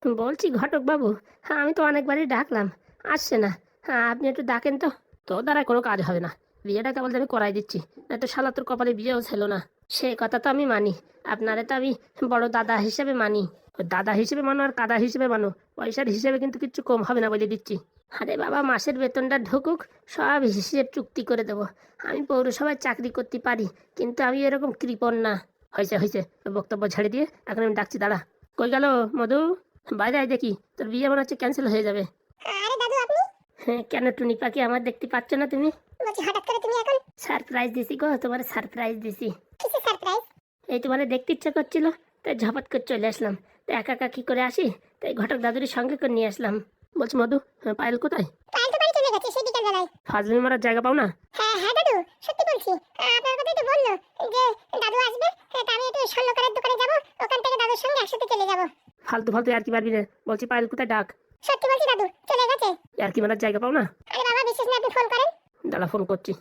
বলছি ঘটক বাবু, হ্যাঁ আমি তো অনেকবারই ডাকলাম, আসছে না। হ্যাঁ আপনি একটু ডাকেন তো। তোর দ্বারা কোনো কাজ হবে না, বিয়েটা কেবল আমি করাই দিচ্ছি, না তো শালা তোর কপালে বিয়েও ছিল না। সে কথা তো আমি মানি, আপনারে তো আমি বড় দাদা হিসেবে মানি। ওই দাদা হিসেবে মানো আর কাদা হিসেবে মানো, পয়সার হিসেবে কিন্তু কিচ্ছু কম হবে না বলে দিচ্ছি। আরে বাবা, মাসের বেতনটা ঢুকুক, সব হিসেব চুক্তি করে দেবো। আমি পৌরসভায় চাকরি করতে পারি, কিন্তু আমি এরকম কৃপণ না। হয়েছে হয়েছে, বক্তব্য ছেড়ে দিয়ে এখন আমি ডাকছি, দাঁড়া। কই গেল মধু? বাইরে আয় দেখি, তোর বিয়ে মনে হচ্ছে ক্যান্সেল হয়ে যাবে। আরে দাদু আপনি? হ্যাঁ কেন টুনি পাখি, আমার দেখতে পাচ্ছ না তুমি? বলছি হঠাৎ করে তুমি এখন? সারপ্রাইজ দিছি গো, তোমার সারপ্রাইজ দিছি। কিসের সারপ্রাইজ? এই তোমার দেখতে ইচ্ছা করছিল, তাই ঝপাত করে চলে আসলাম। তাই একা একা কি করে আসি, তাই ঘটক দাদুর সঙ্গে করে নিয়ে আসলাম। বলছি মধু, পায়েল কোথায়? পায়েল তো বাড়ি চলে গেছে সেই বিকাল বেলায়। ফাজলিমি মারার জায়গা পাও না? হ্যাঁ হ্যাঁ দাদু, সত্যি বলছি। আপনার কথাই তো বললো যে দাদু আসবে, তা আমি একটু স্বর্ণকারের দোকানে যাব, ওখান থেকে দাদুর সঙ্গে একসাথে চলে যাব। ফালতু ফালতু আর কি পারবি না, বলছি পায়েল কোথায়, ডাক। সত্যি বলছি দাদু, চলে গেছে। আর কি মারার জায়গা পাও না? আরে বাবা বিশ্বাস না, আপনি ফোন করেন। দাঁড়া ফোন করছি।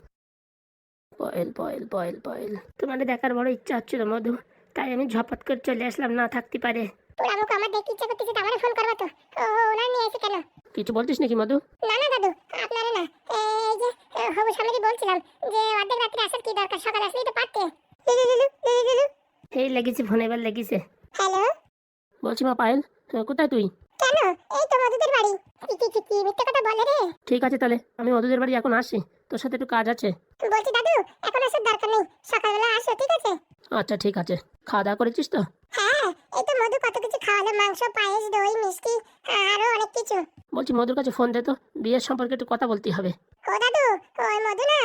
পয়েল পয়েল পয়েল পয়েল, তোমার দেখার বড় ইচ্ছা হচ্ছিল মধু, তাই আমি ঝপাত করে চলে আসলাম, না থাকতে পারে। তোর আমাকে আমার দেখতে ইচ্ছা করতেছে, তো আমারে ফোন করবা তো। ও ওনার নিয়ে এসে কেন? কিছু বলছিস নাকি মধু? না না দাদু, আপনারে না। এই যে হবু সামনে বলছিলাম যে অর্ধেক রাত্রে আসার কি দরকার, সকাল আসলেই তো পারতে। লুলু লুলু লুলু লুলু। এই লেগেছে ফোন, এবার লেগেছে। হ্যালো। বলছি মা পায়েল, কোথায় তুই? কেন? এই তো মধুদের বাড়ি। কি মিথ্যে কথা বলে রে? ঠিক আছে তাহলে আমি মধুদের বাড়ি এখন আসি, তোর সাথে একটু কাজ আছে। বলছি দাদু, এখন আসার দরকার নেই, সকালবেলা আসো ঠিক আছে? আচ্ছা ঠিক আছে। খাওয়া দাওয়া করেছিস তো? হ্যাঁ, এই তো মধু কত কিছু খাওয়ালো, মাংস, পায়েস, দই, মিষ্টি, আরো অনেক কিছু। বলছি মধুর কাছে ফোন দে তো, বিয়ের সম্পর্কে একটু কথা বলতে হবে। ও দাদু, ওই মধু না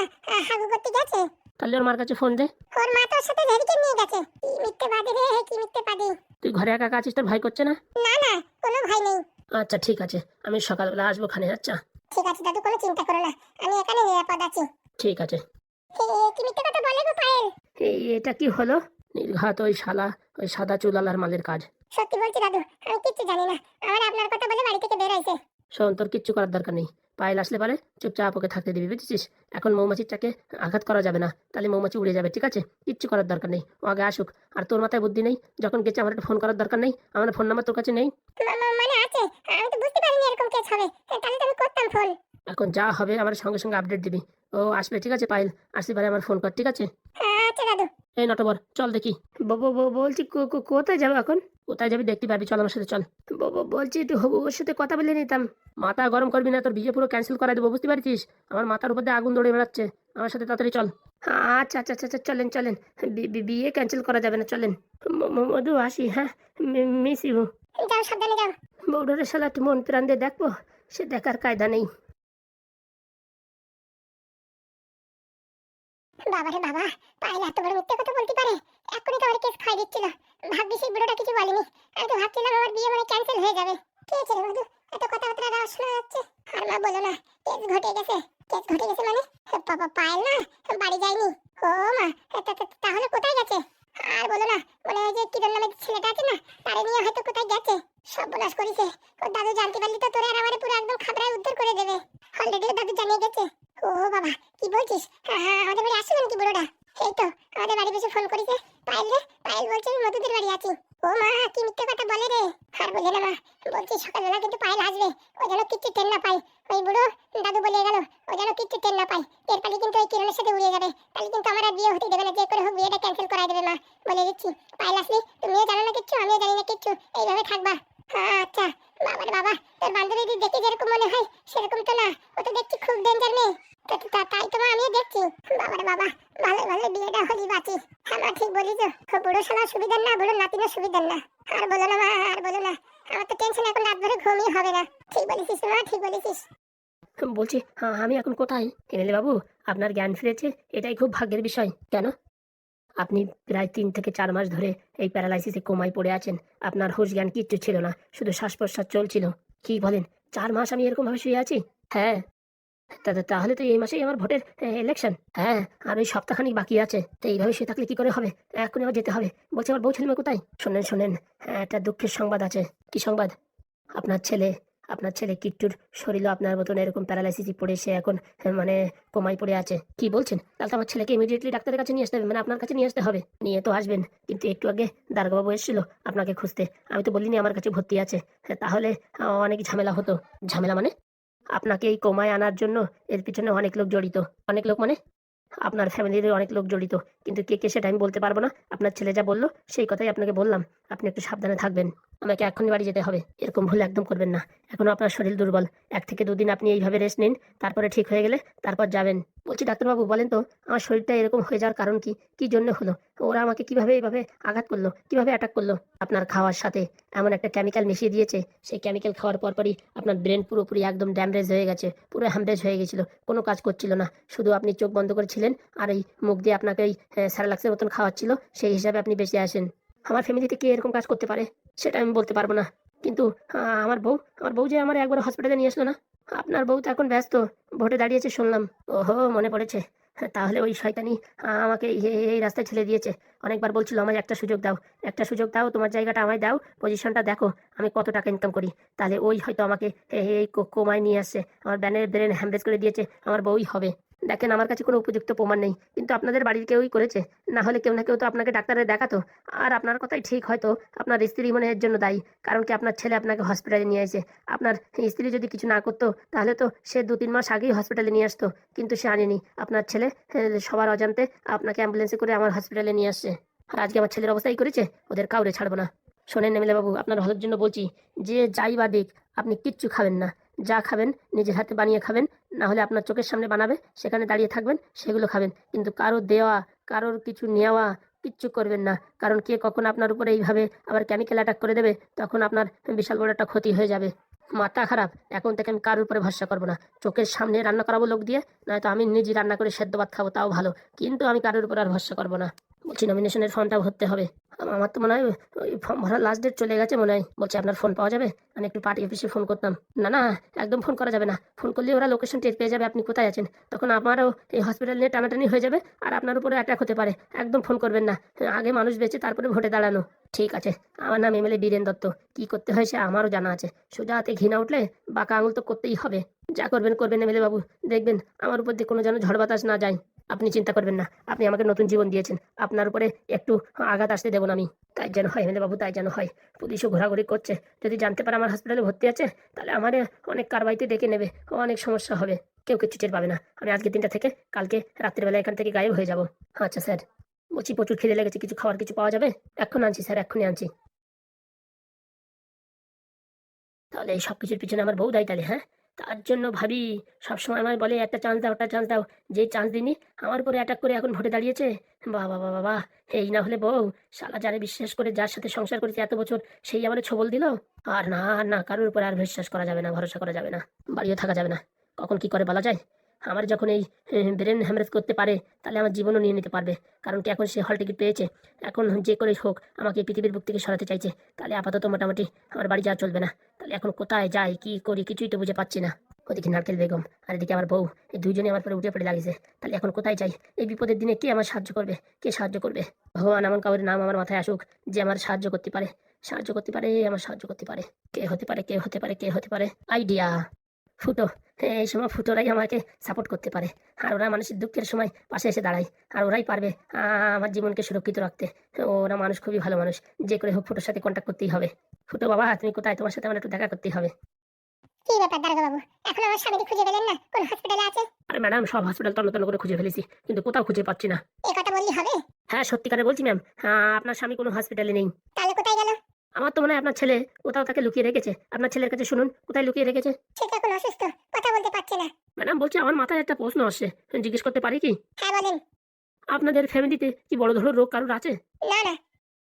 হাগু করতে গেছে। তাহলে ওর মার কাছে ফোন দে। ওর মা তোর সাথে ধেরিকে নিয়ে গেছে। কি মিথ্যে বাদে রে, কি মিথ্যে বাদে। তুই ঘরে একা একা আছিস, তোর ভাই করছে না? না না, কোনো ভয় নেই। আচ্ছা ঠিক আছে, আমি সকালবেলা আসবো খানে। আচ্ছা ঠিক আছে দাদু, কোনো চিন্তা করো না, আমি এখানে নিরাপদ আছি। ঠিক আছে। কি মিথ্যে কথা বলে গো পায়েল? এটা কি হলো? নির্ঘাত ওই শালা, ওই সাদা চুলালার মালের কাজ। সত্যি বলছি দাদু, আমি কিচ্ছু জানি না। আমার আপনার কথা বলে বাড়ি থেকে বের হয়েছে। শোন, তোর কিচ্ছু করার দরকার নেই। পায়েল আসলে পারে চুপচাপ ওকে থাকতে দিবি, বুঝেছিস? এখন মৌমাছির চাকে আঘাত করা যাবে না, তাহলে মৌমাছি উড়ে যাবে, ঠিক আছে? কিচ্ছু করার দরকার নেই, ও আগে আসুক। আর তোর মাথায় বুদ্ধি নেই, যখন গেছে আমার একটা ফোন করার দরকার নেই? আমার ফোন নাম্বার তোর কাছে নেই? মানে আছে, আমি তো বুঝতে পারিনি এরকম কেস হবে, তাহলে তো আমি করতাম ফোন। এখন যা হবে আমার সঙ্গে সঙ্গে আপডেট দিবি। ও আসবে, ঠিক আছে? পায়েল আসলে পারে আমার ফোন কর, ঠিক আছে? আচ্ছা দাদু। এই নটবর চল দেখি। বলছি কোথায় যাবো এখন? কোথায় যাবি দেখতে পাবি, চল আমার সাথে চল। বলছি একটু হবু ওর সাথে কথা বলে নিতাম। মাথা গরম করবি না, তোর বিয়ে পুরো ক্যান্সেল করাই দেবো, বুঝতে পারছিস? আমার মাথার উপর দিয়ে আগুন দৌড়ে বেড়াচ্ছে। আমার সাথে তাড়াতাড়ি চল। আচ্ছা আচ্ছা আচ্ছা আচ্ছা, চলেন চলেন। বিয়ে ক্যান্সেল করা যাবে না, চলেন। মধু আসি, হ্যাঁ। Miss you. যাও, সাবধানে যাও। বউডারে শালা একটু মন প্রাণ দিয়ে দেখবো, সে দেখার কায়দা নেই। বাবারে বাবা, পায়েল এত বড় মিথ্যে কথা বলতে পারে? এখনই তো আমার কেস খাই দিচ্ছিল। ভাগ্যিস এই বুড়োটা কিছু বলেনি। আমি তো ভাবছিলাম আমার বিয়ে মানে ক্যান্সেল হয়ে যাবে। কি হয়েছে রে মধু, এত কথাবার্তা আওয়াজ শোনা যাচ্ছে? আর মা বলো না, কেস ঘটে গেছে। কেস ঘটে গেছে মানে? বাবা পায়েল না বাড়ি যায়নি। ও মা, তাহলে কোথায় গেছে? আর বলো না, মনে হয় যে কিরণ নামে যে ছেলেটা আছে না, তারে নিয়ে হয়তো কোথায় গেছে। সর্বনাশ করেছে। ওর দাদু জানতে পারলে তো তোরে আর আমারে পুরো একদম খাবড়ায় উদ্ধার করে দেবে। অলরেডি দাদু জানিয়ে গেছে। ও বাবা, কি বলছিস? আমাদের বাড়ি আসছো নাকি বুড়োটা? এই তো আমাদের বাড়ি বসে ফোন করেছে। পায়েল রে, পায়েল বলছে আমি মধুদের বাড়ি আছি। ও মা, কি মিথ্যে কথা বলে রে। আর বলে না মা, বলছি সকালবেলা কিন্তু পায়েল আসবে, ও যেন কিচ্ছু টের না পায়। ওই বুড়ো দাদু বলে গেল, ও যেন কিচ্ছু টের না পায়। টের পালি কিন্তু ওই কিরণের সাথে উড়ে যাবে, তাহলে কিন্তু আমার আর বিয়ে হতে দেবে না, যে করে হোক বিয়েটা ক্যান্সেল করাই দেবে মা, বলে দিচ্ছি। পায়েল আসলে তুমিও জানো না কিচ্ছু, আমিও জানি না কিচ্ছু, এইভাবে থাকবা। আচ্ছা। বাবারে বাবা, তোর বান্ধবীদের দেখে যেরকম মনে হয় সেরকম তো না, ও তো দেখছি খুব ডেঞ্জার মেয়ে। তাই তো মা আমিও দেখছি। বাবারে বাবা, ভালো ভালো বিয়েটা হলি বাঁচি। হ্যাঁ মা, ঠিক বলিস। বুড়ো শালা সুবিধার না, বুড়ো নাতিনও সুবিধার না। আর বলো না মা, আর বলো না। আমার তো টেনশন, এখন রাত ভরে ঘুমই হবে না। ঠিক বলেছিস মা, ঠিক বলেছিস। বলছি আমি এখন কোথায়? এমএলএ বাবু, আপনার জ্ঞান ফিরেছে, এটাই খুব ভাগ্যের বিষয়। কেন? আপনি প্রায় 3 থেকে 4 মাস ধরে এই প্যারালাইসিসে কোমায় পড়ে আছেন। আপনার হুঁশ জ্ঞান কিচ্ছু ছিল না, শুধু শ্বাস প্রশ্বাস চলছিল। কি বলেন, 4 মাস আমি এরকম ভাবে শুয়ে আছি? হ্যাঁ। তাহলে তো এই মাসেই আমার ভোটের ইলেকশন। হ্যাঁ, আর ওই সপ্তাহখানিক বাকি আছে, তো এইভাবে শুয়ে থাকলে কি করে হবে? এখনই আমার যেতে হবে। বলছি আমার বউ ছেলে মেয়ে কোথায়? শোনেন শোনেন, একটা দুঃখের সংবাদ আছে। কি সংবাদ? আপনার ছেলে আপনার ছেলে কিট্টুর শরীরও আপনার মতন এরকম প্যারালাইসিস পড়ে সে এখন মানে কোমায় পড়ে আছে। কি বলছেন? তাহলে তো আমার ছেলেকে ইমিডিয়েটলি ডাক্তারের কাছে নিয়ে আসতে হবে, মানে আপনার কাছে নিয়ে আসতে হবে। নিয়ে তো আসবেন, কিন্তু একটু আগে দারোগাবাবু এসেছিল আপনাকে খুঁজতে, আমি তো বলিনি আমার কাছে ভর্তি আছে। হ্যাঁ, তাহলে অনেক ঝামেলা হতো। ঝামেলা মানে? আপনাকে এই কোমায় আনার জন্য এর পিছনে অনেক লোক জড়িত। অনেক লোক মানে? আপনার ফ্যামিলির অনেক লোক জড়িত, কিন্তু কে কে সেটা আমি বলতে পারবো না। আপনার ছেলে যা বললো সেই কথাই আপনাকে বললাম। আপনি একটু সাবধানে থাকবেন। আমাকে এখনই বাড়ি যেতে হবে, এরকম ভুল একদম করবেন না। এখনো আপনার শরীর দুর্বল, 1 থেকে 2 দিন আপনি এইভাবে রেস্ট নিন, তারপরে ঠিক হয়ে গেলে তারপর যাবেন। বলছি ডাক্তারবাবু, বলেন তো আমার শরীরটা এরকম হয়ে যাওয়ার কারণ কি? কি জন্য হলো? ওরা আমাকে কিভাবে এইভাবে আঘাত করলো, কিভাবে অ্যাটাক করলো? আপনার খাওয়ার সাথে এমন একটা কেমিক্যাল মিশিয়ে দিয়েছে, সেই কেমিক্যাল খাওয়ার পরপরই আপনার ব্রেন পুরোপুরি একদম ড্যামেজ হয়ে গেছে, পুরো হ্যামরেজ হয়ে গেছিল, কোনো কাজ করছিল না। শুধু আপনি চোখ বন্ধ করেছিলেন আর এই মুখ দিয়ে আপনাকে এই স্যারালাক্সের মতন খাওয়াচ্ছিল, সেই হিসাবে আপনি বেঁচে আসেন। আমার ফ্যামিলিতে কে এরকম কাজ করতে পারে সেটা আমি বলতে পারবো না, কিন্তু আমার বউ যে আমার একবার হসপিটালে নিয়ে আসলো না। আপনার বউ তো এখন ব্যস্ত, ভোটে দাঁড়িয়েছে শুনলাম। ওহো, মনে পড়েছে। হ্যাঁ, তাহলে ওই শয়তানি আমাকে এই রাস্তায় ঠেলে দিয়েছে। অনেকবার বলছিল আমায় একটা সুযোগ দাও, একটা সুযোগ দাও, তোমার জায়গাটা আমায় দাও, পজিশনটা দেখো আমি কত টাকা ইনকাম করি। তাহলে ওই হয়তো আমাকে এই কোমায় নিয়ে আসছে, আমার ব্রেন হ্যামরেজ করে দিয়েছে, আমার বউই হবে। দেখেন, আমার কাছে কোনো উপযুক্ত প্রমাণ নেই, কিন্তু আপনাদের বাড়ির কেউই করেছে। না হলে কেউ না কেউ তো আপনাকে ডাক্তারে দেখাতো। আর আপনার কথাই ঠিক, হয়তো আপনার স্ত্রী মনে এর জন্য দায়ী, কারণ কি আপনার ছেলে আপনাকে হসপিটালে নিয়ে আসে। আপনার স্ত্রী যদি কিছু না করতো তাহলে তো সে 2-3 মাস আগেই হসপিটালে নিয়ে আসতো, কিন্তু সে আনেনি। আপনার ছেলে সবার অজান্তে আপনাকে অ্যাম্বুলেন্সে করে আমার হসপিটালে নিয়ে আসছে। আর আজকে আমার ছেলের অবস্থাই করেছে, ওদের কাউরে ছাড়বো না। শোনেন এমএলএ বাবু, আপনার ভালোর জন্য বলছি, যে যাই বা দিক আপনি কিচ্ছু খাবেন না। যা খাবেন নিজের হাতে বানিয়ে খাবেন, না হলে আপনার চোখের সামনে বানাবে, সেখানে দাঁড়িয়ে থাকবেন, সেগুলো খাবেন। কিন্তু কারো দেওয়া, কারোর কিছু নেওয়া কিচ্ছু করবেন না, কারণ কে কখন আপনার উপরে এইভাবে আবার কেমিক্যাল অ্যাটাক করে দেবে, তখন আপনার বিশাল বড় একটা ক্ষতি হয়ে যাবে। মাথা খারাপ, এখন থেকে আমি কারোর উপরে ভরসা করবো না। চোখের সামনে রান্না করাবো লোক দিয়ে, নয়তো আমি নিজে রান্না করে সেদ্ধ ভাত খাবো, তাও ভালো, কিন্তু আমি কারোর উপর আর ভরসা করবো না। বলছি নমিনেশনের ফর্মটা ভরতে হবে। আমার তো মনে হয় ওই ফর্ম ভরার লাস্ট ডেট চলে গেছে মনে হয়। বলছি আপনার ফোন পাওয়া যাবে? আমি একটু পার্টি অফিসে ফোন করতাম। না না, একদম ফোন করা যাবে না। ফোন করলে ওরা লোকেশন টের পেয়ে যাবে আপনি কোথায় আছেন, তখন আমারও এই হসপিটাল নিয়ে টানাটানি হয়ে যাবে, আর আপনার উপরে অ্যাটাক হতে পারে। একদম ফোন করবেন না, আগে মানুষ বেঁচে তারপরে ভোটে দাঁড়ানো। ঠিক আছে, আমার নাম এমএলএ বীরেন দত্ত। কি করতে হয় সে আমারও জানা আছে। সোজা হাতে ঘৃণা উঠলে বাঁকা আঙুল তো করতেই হবে। যা করবেন করবেন এমএলএ বাবু, দেখবেন আমার উপর দিয়ে কোনো যেন ঝড় বাতাস না যায়। আপনি চিন্তা করবেন না, আপনি আমাকে নতুন জীবন দিয়েছেন, আপনার উপরে একটু আঘাত আসতে দেবো না আমি। তাই যেন হয় এমএলএ বাবু, তাই যেন হয়। পুলিশও ঘোরাঘুরি করছে, যদি জানতে পারে আমার হসপিটালে ভর্তি আছে, তাহলে আমার অনেক কারবাইতে ডেকে নেবে, অনেক সমস্যা হবে। কেউ কিচ্ছু টের পাবে না। আমি আজকে 3টা থেকে কালকে রাত্রিবেলা এখান থেকে গায়েব হয়ে যাব। আচ্ছা স্যার। বলছি প্রচুর খিদে লেগেছে, কিছু খাওয়ার কিছু পাওয়া যাবে? এখন আনছি স্যার, এক্ষুনি আনছি। তাহলে এই সব কিছুর পিছনে আমার বউ দায়ী তাহলে? হ্যাঁ, তার জন্য ভাবি সবসময় আমায় বলে একটা চান্স দাও, একটা চান্স দাও। যেই চান্স দিইনি আমার উপরে অ্যাটাক করে এখন ভোটে দাঁড়িয়েছে। বাহ বাহ বাহ বাহ বাহ! এই না হলে বউ, শালা যারে বিশ্বাস করে যার সাথে সংসার করেছে এত বছর, সেই আমার ছবল দিল। আর না, আর না, কারোর উপরে আর বিশ্বাস করা যাবে না, ভরসা করা যাবে না, বাড়িও থাকা যাবে না। কখন কি করে বলা যায়। আমার যখন এই ব্রেন হ্যামারেজ করতে পারে, তাহলে আমার জীবনও নিয়ে নিতে পারবে। কারণ কি এখন সে হল টিকিট পেয়েছে, এখন যে করে হোক আমাকে এই পৃথিবীর বুক থেকে সরাতে চাইছে। তাহলে আপাতত মোটামুটি আমার বাড়ি যাওয়া চলবে না। তাহলে এখন কোথায় যাই, কি করি, কিছুই তো বুঝে পাচ্ছি না। ওদিকে নারকেল বেগম আর এদিকে আমার বউ, এই দুইজনে আমার পরে উঠে পড়ে লাগিয়েছে। তাহলে এখন কোথায় যাই? এই বিপদের দিনে কে আমার সাহায্য করবে, কে সাহায্য করবে? ভগবান এমন কাউর নাম আমার মাথায় আসুক যে আমার সাহায্য করতে পারে, সাহায্য করতে পারে, আমার সাহায্য করতে পারে। কে হতে পারে, কে হতে পারে, কে হতে পারে? আইডিয়া, ফুটো। হ্যাঁ, এই সময় ফুটোরাই আমাকে সাপোর্ট করতে পারে, আর ওরা মানুষের দুঃখের সময় পাশে এসে দাঁড়ায়, আর ওরাই পারবে আমার জীবনকে সুরক্ষিত রাখতে। ওরা মানুষ, খুবই ভালো মানুষ। যে করে হোক ফুটোর সাথে কন্ট্যাক্ট করতেই হবে। ফুটো বাবা, তুমি কোথায়? তোমার সাথে আমার একটু দেখা করতেই হবে। কি ব্যাপার দারোগা বাবু, এখন আমার স্বামীকে খুঁজে পেলেন না? কোন হসপিটালে আছে? আরে ম্যাডাম, সব হসপিটাল তন্ন তন্ন করে খুঁজে ফেলেছি, কিন্তু কোথাও খুঁজে পাচ্ছি না। এই কথা বললি হবে? হ্যাঁ, সত্যিকারে বলছি ম্যাম, হ্যাঁ, আপনার স্বামী কোনো হসপিটালে নেই। তাহলে কোথায় গেল? আমার তো মনে হয় আপনার ছেলে কোথাও তাকে লুকিয়ে রেখেছে। আপনার ছেলের কাছে শুনুন কোথায় লুকিয়ে রেখেছে। সে তো এখন অসুস্থ, কথা বলতে পারছে না। ম্যাডাম বলছি, আমার মাথায় একটা প্রশ্ন আসছে, জিজ্ঞেস করতে পারি কি? হ্যাঁ বলেন। আপনাদের ফ্যামিলিতে কি বড় ধরনের রোগ কারোর আছে? না না।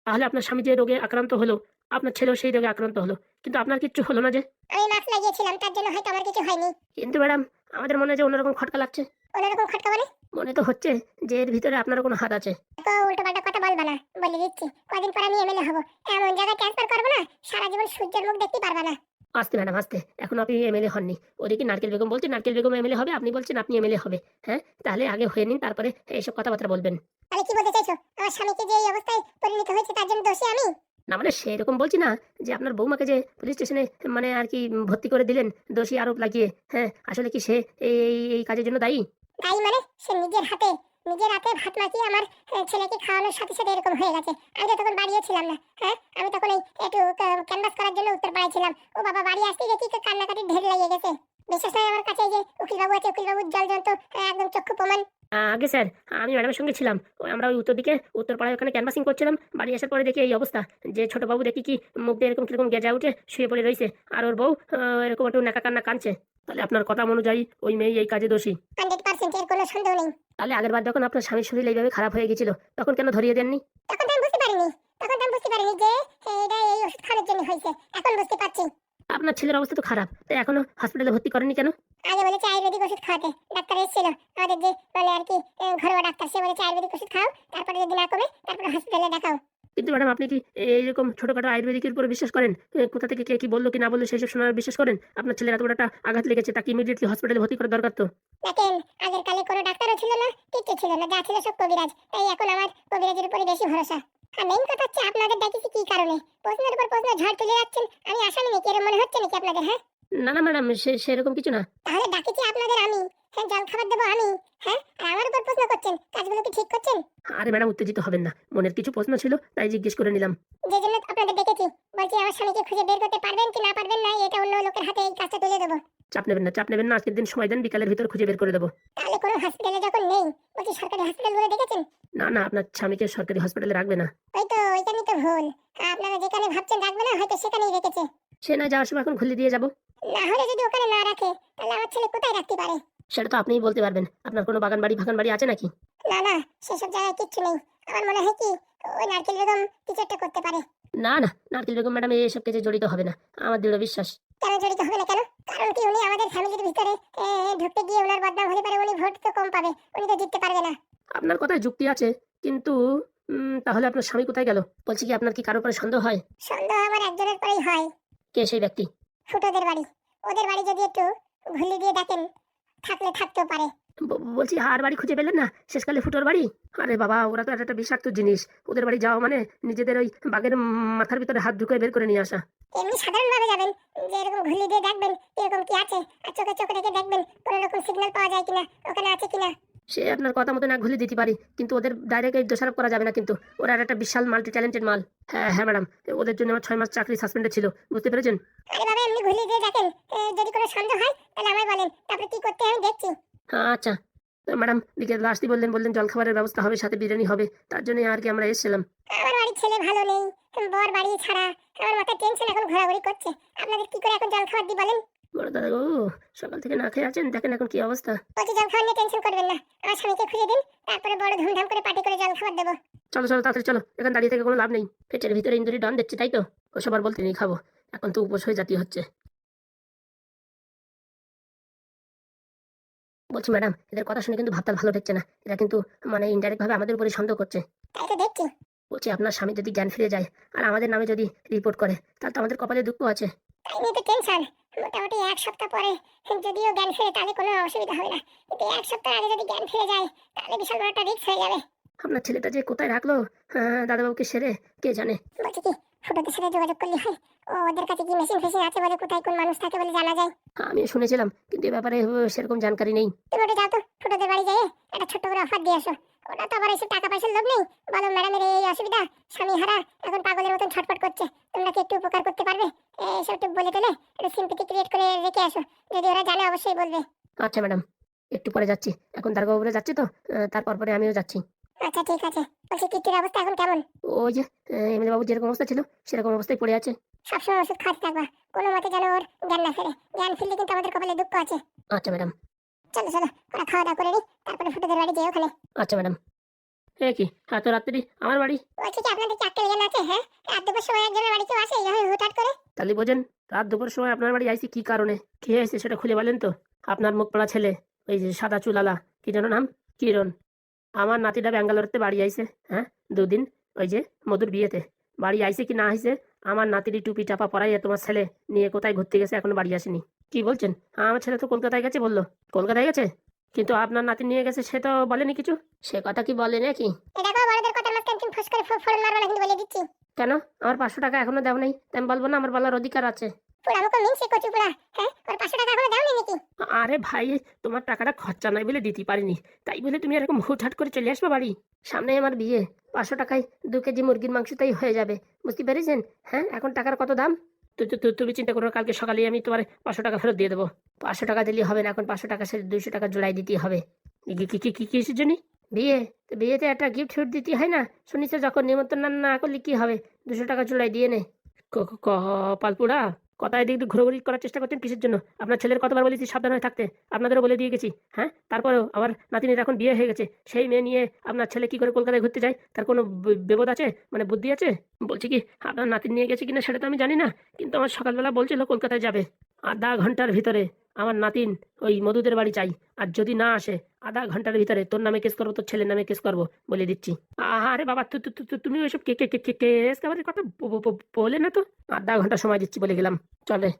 তাহলে আপনার স্বামী যে রোগে আক্রান্ত হলো, আপনার ছেলেও সেই রোগে আক্রান্ত হলো, কিন্তু আপনার কিচ্ছু হলো না যে? আমি মাস্ক লাগিয়েছিলাম, তার জন্য হয়তো আমার কিছু হয়নি। কিন্তু ম্যাডাম, আমাদের মনে হয় যে অন্যরকম খটকা লাগছে। অন্যরকম খটকা মানে? মনে তো হচ্ছে যে এর ভিতরে আপনার কোনো হাত আছে। তো উল্টো পাল্টা কথা বলবা না, বলে দিচ্ছি। কদিন পর আমি এমএলএ হব, এমন জায়গায় ট্রান্সফার করবো না, সারা জীবন সূর্যের মুখ দেখতে পারবা না। আস্তে ম্যাডাম আস্তে, এখন আপনি এমএলএ হননি। ওদিকে নারকেল বেগম বলছে নারকেল বেগম এমএলএ হবে, আপনি বলছেন আপনি এমএলএ হবে। হ্যাঁ, তাহলে আগে হয়ে নিন, তারপরে এইসব কথাবার্তা বলবেন। তাহলে কি বলতে চাইছো? আমার স্বামীকে যে এই অবস্থায় পরিণত হয়েছে তার জন্য দোষী আমি? না মানে সেরকম বলছি না, যে আপনার বৌমাকে যে পুলিশ স্টেশনে মানে আর কি ভর্তি করে দিলেন দোষী আরোপ লাগিয়ে, হ্যাঁ আসলে কি সে এই কাজের জন্য দায়ী? তাই মানে সে নিজের হাতে ভাত মাখিয়ে আমার ছেলেকে খাওয়ানোর সাথে সাথে এরকম হয়ে গেছে। আমি তো তখন বাড়িও ছিলাম না। হ্যাঁ, আমি তখন এই একটু ক্যানভাস করার জন্য উত্তর পাড়ায় ছিলাম। ও বাবা, বাড়ি আসতে দেখি কান্নাকাটির ঢের লেগে গেছে। বিশেষ করে আমার কাছে এই যে উকিলবাবু আছে, উকিলবাবুর জলজন্ত একদম চক্ষু প্রমাণ। আগে স্যার, আমি ম্যাডামের সঙ্গে ছিলাম। আমরা ওই উত্তর দিকে উত্তরপাড়ায় ওখানে ক্যানভাসিং করছিলাম। বাড়ি আসার পরে দেখি এই অবস্থা, যে ছোট বাবু দেখি কি মুখ দিয়ে এরকম কিরকম গেজা উঠে শুয়ে পড়ে রয়েছে, আর ওর বউ এরকম একটু নাকা কান্না কাঁদছে। তাহলে আপনার কথা অনুযায়ী ওই মেয়ে এই কাজে দোষী। 100% এর কোনো সন্দেহ নেই। তাহলে আগের বার যখন আপনার স্বামীর শরীর এইভাবে খারাপ হয়ে গেছিল, তখন কেন ধরিয়ে দেননি? তখন তো আমি বুঝতে পারিনি। যে এটা এই ওষুধ খাওয়ার জন্য হয়েছে। এখন বুঝতে পারছি। আপনার ছেলের অবস্থা তো খারাপ, তাই এখনো হসপিটালে ভর্তি করেননি কেন? আগে বলেছে আয়ুর্বেদিক ওষুধ খাওয়াতে। ডাক্তার এসেছিল আমাদের যে মানে আর কি ঘরোয়া ডাক্তার, সে বলেছে আয়ুর্বেদিক ওষুধ খাও, তারপরে যদি না কমে তারপরে হসপিটালে দেখাও। কিন্তু ম্যাডাম, আপনি কি এইরকম ছোটখাটো আয়ুর্বেদিকের উপরে বিশ্বাস করেন? কোথা থেকে কে কি বললো কি না বললো সেইসব শোনার বিশ্বাস করেন? আপনার ছেলের এত বড় একটা আঘাত লেগেছে, তাকে ইমিডিয়েটলি হসপিটালে ভর্তি করা দরকার তো। দেখেন, আগের কালে কোনো ডাক্তারও ছিল না, কিচ্ছু ছিল না, যা ছিল সব কবিরাজ। তাই এখন আমার কবিরাজের উপরে বেশি ভরসা। আর মেইন কথা হচ্ছে আপনাদের ডাকিছি কি কারণে? প্রশ্নের উপর প্রশ্ন ঝড় তুলে যাচ্ছেন। আমি আসামি নাকি, এরকম মনে হচ্ছে নাকি আপনাদের? হ্যাঁ, না না ম্যাডাম, সেরকম কিছু না। তাহলে ডাকিছি আপনাদের আমি। হ্যাঁ, জল খাবার দেবো আমি। হ্যাঁ, আর আমার উপর প্রশ্ন করছেন, কাজগুলো কি ঠিক করছেন? আরে ম্যাডাম, উত্তেজিত হবেন না, মনের কিছু প্রশ্ন ছিল তাই জিজ্ঞেস করে নিলাম। যে জন্য আপনাদের ডেকেছি। বলছি আমার স্বামীকে খুঁজে বের করতে পারবেন কি না পারবেন না, এটা অন্য লোকের হাতে এই কাজটা তুলে দেবো। চাপ নেবেন না, চাপ নেবেন না, আজকের দিন সময় দেন, বিকালের ভিতর খুঁজে বের করে দেবো। তাহলে কোনো হসপিটালে যখন নেই, বলছি সরকারি হসপিটাল বলে দেখেছেন? না না, আপনার স্বামীকে সরকারি হসপিটালে রাখবে না। ওই তো, ওইখানেই তো ভুল। আপনারা যেখানে ভাবছেন রাখবে না, হয়তো সেখানেই রেখেছে। সে না যাওয়ার সময় এখন খুলে দিয়ে যাবো। না হলে যদি ওখানে না রাখে, তাহলে আমার ছেলে কোথায় রাখতে পারে? সেটা তো আপনিই বলতে পারবেন। আপনার কোনো বাগান বাড়ি আছে নাকি? না না, সেসব জায়গায় কিচ্ছু নেই। আমার মনে হয় কি, ওই নারকেল বেগম কিছু একটা করতে পারে। না না, নারকেল বেগম ম্যাডাম এইসব কাজে জড়িত হবে না, আমার দৃঢ় বিশ্বাস। কেন জড়িত হবে না? কেন? কারণ কি, উনি আমাদের ফ্যামিলির ভিতরে ঢুকতে গিয়ে ওনার বদনাম হলে পারে, উনি ভোট তো কম পাবে, উনি তো জিততে পারবে না। আপনার কথায় যুক্তি আছে, কিন্তু তাহলে আপনার স্বামী কোথায় গেল? বলছি কি, আপনার কি কারোর উপরে সন্দেহ হয়? সন্দেহ আমার একজনের পরেই হয়। কে সেই ব্যক্তি? ফুটোদের বাড়ি। ওদের বাড়ি যদি একটু ঘুলি দিয়ে দেখেন, থাকলে থাকতেও পারে। বলছি, হার বাড়ি খুঁজে পেলেন না শেষকালে ফুটোর বাড়ি? আরে বাবা, ওরা তো একটা বিষাক্ত জিনিস। ওদের বাড়ি যাওয়া মানে নিজেদের ওই বাঘের মাথার ভিতরে হাত ঢুকে বের করে নিয়ে আসা। এমনি সাধারণ ভাবে যাবেন, যে এরকম ঘুলি দিয়ে দেখবেন এরকম কি আছে, আর চোখে চোখে রেখে দেখবেন কোনো রকম সিগন্যাল পাওয়া যায় কিনা, ওখানে আছে কিনা। সে আপনার কথা মতো না ঘুরে দিতে পারি, কিন্তু ওদের ডাইরেক্ট দোষারোপ করা যাবে না কিন্তু। ওরা একটা বিশাল মাল্টি ট্যালেন্টেড মাল। হ্যাঁ হ্যাঁ ম্যাডাম, ওদের জন্য আমার 6 মাস চাকরি সাসপেন্ডে ছিল, বুঝতে পেরেছেন? আরে বাবা, এমনি ঘুলি দিয়ে দেখেন, যদি কোনো সন্দেহ হয় তাহলে আমায় বলেন, তারপরে কি করতে হয় আমি দেখছি। হ্যাঁ আচ্ছা। তো ম্যাডাম, বিকেল লাস্টই বললেন জলখাবারের ব্যবস্থা হবে, সাথে বিরিয়ানি হবে, তার জন্যই আর কি আমরা এসেছিলাম। আমার বাড়ির ছেলে ভালো নেই, বর বাড়ি ছাড়া। আমার মাথায় টেনশন এখন ঘোরাঘুরি করছে। আপনাদের কি করে এখন জল খাবার দিই বলেন? বড় দাদা গো, সকাল থেকে না খেয়ে আছেন, দেখেন এখন কি অবস্থা। বলছি জল খাবার নিয়ে টেনশন করবেন না, আমার স্বামীকে খুঁজে দিন, তারপরে বড় ধুমধাম করে পার্টি করে জল খাবার দেবো। চলো চলো তাড়াতাড়ি চলো, এখন দাঁড়িয়ে থেকে কোনো লাভ নেই। পেটের ভিতরে ইন্দুরি ডন দিচ্ছে, তাই তো? ওসব আর বলতে নেই, খাবো। এখন তো উপোস হয়ে জাতীয় হচ্ছে। বলছি ম্যাডাম, এদের কথা শুনে কিন্তু ভাবতে ভালো দেখছে না। এরা কিন্তু মানে ইনডাইরেক্ট ভাবে আমাদের উপরে সন্দেহ করছে। তাই তো দেখছি। বলছি, আপনার স্বামী যদি জ্ঞান ফিরে যায় আর আমাদের নামে যদি রিপোর্ট করে, তাহলে তো আমাদের কপালে দুঃখ আছে। তাই নিয়ে তো টেনশন। মোটামুটি 1 সপ্তাহ পরে যদিও জ্ঞান ফিরে, তাহলে কোনো অসুবিধা হবে না, কিন্তু 1 সপ্তাহ আগে যদি জ্ঞান ফিরে যায়, তাহলে বিশাল বড় একটা রিস্ক হয়ে যাবে। আপনার ছেলেটা যে কোথায় রাখলো দাদাবাবুকে সেরে, কে জানে। বলছি কি, ফুটোদের সাথে যোগাযোগ করলে হয়? ও, ওদের কাছে কি মেশিন ফেশিন আছে বলে, কোথায় কোন মানুষ থাকে বলে জানা যায়? আমিও শুনেছিলাম, কিন্তু এ ব্যাপারে সেরকম জানকারি নেই। তুমি ওটা যাও তো, ফুটোদের বাড়ি যেয়ে একটা ছোট্ট করে অফার দিয়ে আসো। ওরা তো আবার এসে টাকা পয়সার লোভ নেই। বলো ম্যাডামের এই অসুবিধা, স্বামী হারা, এখন পাগলের মতন ছটফট করছে, তোমরা কি একটু উপকার করতে পারবে? এসব একটু বলে দিলে একটু সিম্পথি ক্রিয়েট করে রেখে আসো। যদি ওরা জানে অবশ্যই বলবে। আচ্ছা ম্যাডাম, একটু পরে যাচ্ছি, এখন দারোগাবুরে যাচ্ছি তো, তারপর পরে আমিও যাচ্ছি। আচ্ছা ঠিক আছে। বলছি কিট্টুর অবস্থা এখন কেমন? ওই যে এমএলএ বাবু যেরকম অবস্থা ছিল সেরকম অবস্থায় পড়ে আছে। সবসময় ওষুধ খাওয়াতে থাকবা, কোনো মতে যেন ওর জ্ঞান না ফেরে। জ্ঞান ফিরলে কিন্তু আমাদের কপালে দুঃখ আছে। আচ্ছা ম্যাডাম। চলো চলো, ওরা খাওয়া দাওয়া করে নি, তারপরে ফুটোদের বাড়ি যেয়ে ওখানে। আচ্ছা ম্যাডাম। কি এত রাত্রি আমার বাড়ি? বলছি কি, আপনাদের কি আক্কেল জ্ঞান আছে? হ্যাঁ, রাত দুপুর সময় একজনের বাড়ি কেউ আসে এইভাবে হুটহাট করে? তাহলে বোঝেন, রাত দুপুর সময় আপনার বাড়ি আইসি কি কারণে, কি হয়েছে সেটা খুলে বলেন তো। আপনার মুখ পড়া ছেলে, ওই যে সাদা চুলালা, কি যেন নাম, কিরণ, আমার নাতিটা ব্যাঙ্গালোরতে বাড়ি আইছে। হ্যাঁ, 2 দিন, ওই যে মধুর বিয়েতে। বাড়ি আইছে কি না আইছে, আমার নাতিরই টুপি চাপা পরাইয়া তোমার ছেলে নিয়ে কোথায় ঘুরতে গেছে, এখনো বাড়ি আসেনি। কি বলছেন? আমার ছেলে তো কলকাতায় গেছে বললো। কলকাতায় গেছে, কিন্তু আপনার নাতি নিয়ে গেছে সে তো বলেনি কিছু। সে কথা কি বলে নাকি? এটা কো বড়দের কথার মাঝখানে তুমি ফস করে ফোড়ন মারবা না, কিন্তু বলে দিচ্ছি। কেন আমার 500 টাকা এখনো দেও নাই? তাই আমি বলবো না আমার বলার অধিকার আছে? পুরা আমাকে মিনসে কচু পুরা। হ্যাঁ, ওর 500 টাকা এখনো দাওনি নাকি? আরে ভাই, তোমার টাকাটা খরচা নাই বলে দিতে পারিনি, তাই বলে তুমি এরকম হুটহাট করে চলে আসবে বাড়ি? সামনে আমার বিয়ে, 500 টাকায় 2 কেজি মুরগির মাংস তাই হয়ে যাবে, বুঝতে পেরেছেন? হ্যাঁ, এখন টাকার কত দাম? তুমি চিন্তা করো, কালকে সকালে আমি তোমার 500 টাকা ফেরত দিয়ে দেবো। 500 টাকা দিলে হবে না, এখন 500 টাকা সে 200 টাকা জোড়াই দিতে হবে। কিসের জন্য? বিয়ে, তো বিয়েতে একটা গিফট ফিফট দিতে হয় না? শুনিস যখন নিমন্ত্রণ না করলে কি হবে, 200 টাকা জোড়াই দিয়ে নে। পালপুরা, কথায় দিক ঘুরোঘুরি করার চেষ্টা করছেন কিসের জন্য? আপনার ছেলের কতবার বলেছি সাবধান হয়ে থাকতে, আপনাদেরও বলে দিয়ে গেছি। হ্যাঁ, তারপরেও আমার নাতিনের এখন বিয়ে হয়ে গেছে, সেই মেয়ে নিয়ে আপনার ছেলে কি করে কলকাতায় ঘুরতে যায়? তার কোনো বিপদ আছে, মানে বুদ্ধি আছে? বলছি কি, আপনার নাতিন নিয়ে গেছে কিনা সেটা তো আমি জানি না, কিন্তু আমার সকালবেলা বলছিল কলকাতায় যাবে। আধা ঘন্টার ভিতরে আমার নাতিন ওই মধুদের বাড়ি চাই, আর যদি না আসে আধা ঘন্টার ভিতরে তোর নামে কেস করবো, তোর ছেলের নামে কেস করবো, বলে দিচ্ছি। আরে বাবা, তুমি ওইসব কেস কাবারের কথা বলে না তো। আধা ঘন্টা সময় দিচ্ছি বলে গেলাম, চলে।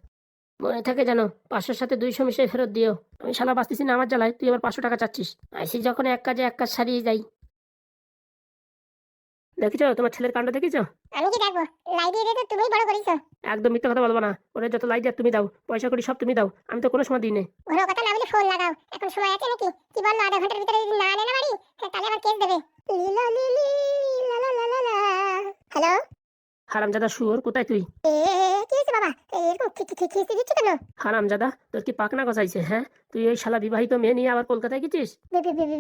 মনে থাকে যেন, 500-র সাথে 200 মিশিয়ে ফেরত দিও। আমি শালা বাঁচতেছি না আমার জ্বালায়, তুই আবার 500 টাকা চাচ্ছিস। আইসি যখন এক কাজে এক কাজ সারিয়ে যাই। দেখিছো তোমার ছেলের কাণ্ড, দেখিছো? আমি কি দেখবো? লাই দিয়ে তো তুমিই বড় করিছো। একদম মিথ্যা কথা বলবো না, ওরে যত লাই দেয় তুমি দাও, পয়সা করি সব তুমি দাও, আমি তো কোনো সময় দিই না। ঘুরো কথা না বলে ফোন লাগাও, এখন সময় আছে নাকি? কি বললো, আধা ঘন্টার ভিতরে যদি না আনে না বাড়ি, তাহলে আবার কেস দেবে। লীলা লিলি লা লা লা লা লা। হ্যালো? হারামজাদা শুয়োর, কোথায় তুই? এ কি হয়েছে বাবা? এরকম খিস্তি দিচ্ছ কেন? হারামজাদা, তোর কি পাকনা গজাইছে? হ্যাঁ, তুই ওই শালা বিবাহিত মেয়ে নিয়ে আবার কলকাতায় গেছিস?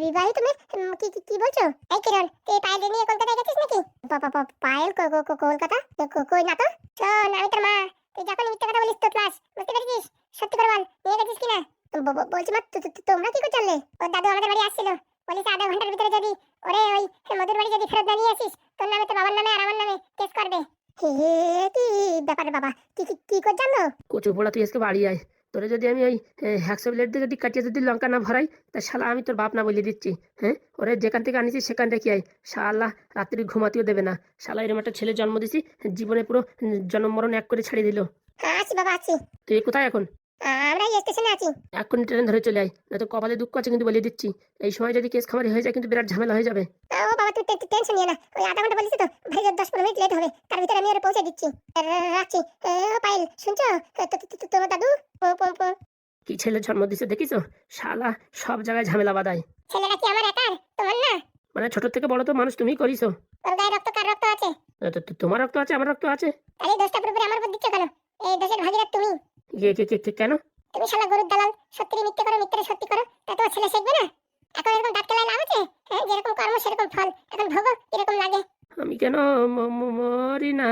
বিবাহিত মেয়ে? কি কি কি বলছো? এই কিরণ, তুই পায়েল নিয়ে কলকাতায় গেছিস নাকি? পায়েল কলকাতা? কই না তো। শোন, আমি তোর মা। তুই যখন মিথ্যা কথা বলিস তো ক্লাস, বুঝতে পেরেছিস? সত্যি করে বল, নিয়ে গেছিস কিনা? বলছি মা, তোমরা কি করে জানলে? ওর দাদু আমাদের বাড়ি আসছিল, বলিস আধা ঘন্টার ভিতরে যদি ওরে ওই মধুর বাড়ি যদি ফেরত না নিয়ে আসিস, তোর নামে, তোর বাবার নামে আর আমার নামে কেস করবে। হে, কি ব্যাপার রে বাবা? কি করে জানলো? কচু পোড়া, তুই আজকে বাড়ি আয়। তোরে যদি আমি ওই হ্যাকসা ব্লেড দিয়ে যদি কাটিয়ে যদি লঙ্কা না ভরাই, তা শালা আমি তোর বাপ না বলে দিচ্ছি। হ্যাঁ, ওরে যেখান থেকে আনিছিস সেখান থেকে আয়। শালা রাত্রি ঘুমাতেও দেবে না। শালা এরকম একটা ছেলে জন্ম দিছি, জীবনে পুরো জন্ম মরণ এক করে ছাড়িয়ে দিল। আছি বাবা, আছি। তুই কোথায় এখন? আমরা এই স্টেশনে আছি। এক্ষুনি ট্রেন ধরে চলে আয়, নয়তো কপালে দুঃখ আছে কিন্তু বলে দিচ্ছি। এই সময় যদি কেস খামারি হয়ে যায় কিন্তু বিরাট ঝামেলা হয়ে যাবে। ও বাবা, তুই টেনশন নিয়ে না, ওই আধা ঘন্টা বলিস তো, ভাই 10-15 মিনিট লেট হবে, তার ভিতরে আমি ওরে পৌঁছে দিচ্ছি। রাখছি। ও পায়েল, শুনছো? তোমার দাদু কি ছেলে জন্ম দিছে দেখিছো? শালা সব জায়গায় ঝামেলা বাঁধায়। ছেলেরা কি আমার একার, তোমার না? মানে ছোট থেকে বড় তো মানুষ তুমিই করিছো। ওর গায়ে রক্ত কার রক্ত আছে? তোমার রক্ত আছে, আমার রক্ত আছে। তাহলে দোষটা পুরোপুরি আমার উপর দিচ্ছ কেন? এই দেশের ভাগিদার তুমি। কেন? তুমি শালা গরুর দালাল, সত্যি মিথ্যে করো, মিথ্যে সত্যি করো, তা তোমার ছেলে শিখবে না? এখন এরকম ডাক্তার লাভ আছে? হ্যাঁ, যেরকম কর্ম সেরকম ফল, এখন ভোগো এরকম লাগে। আমি কেন মরি না?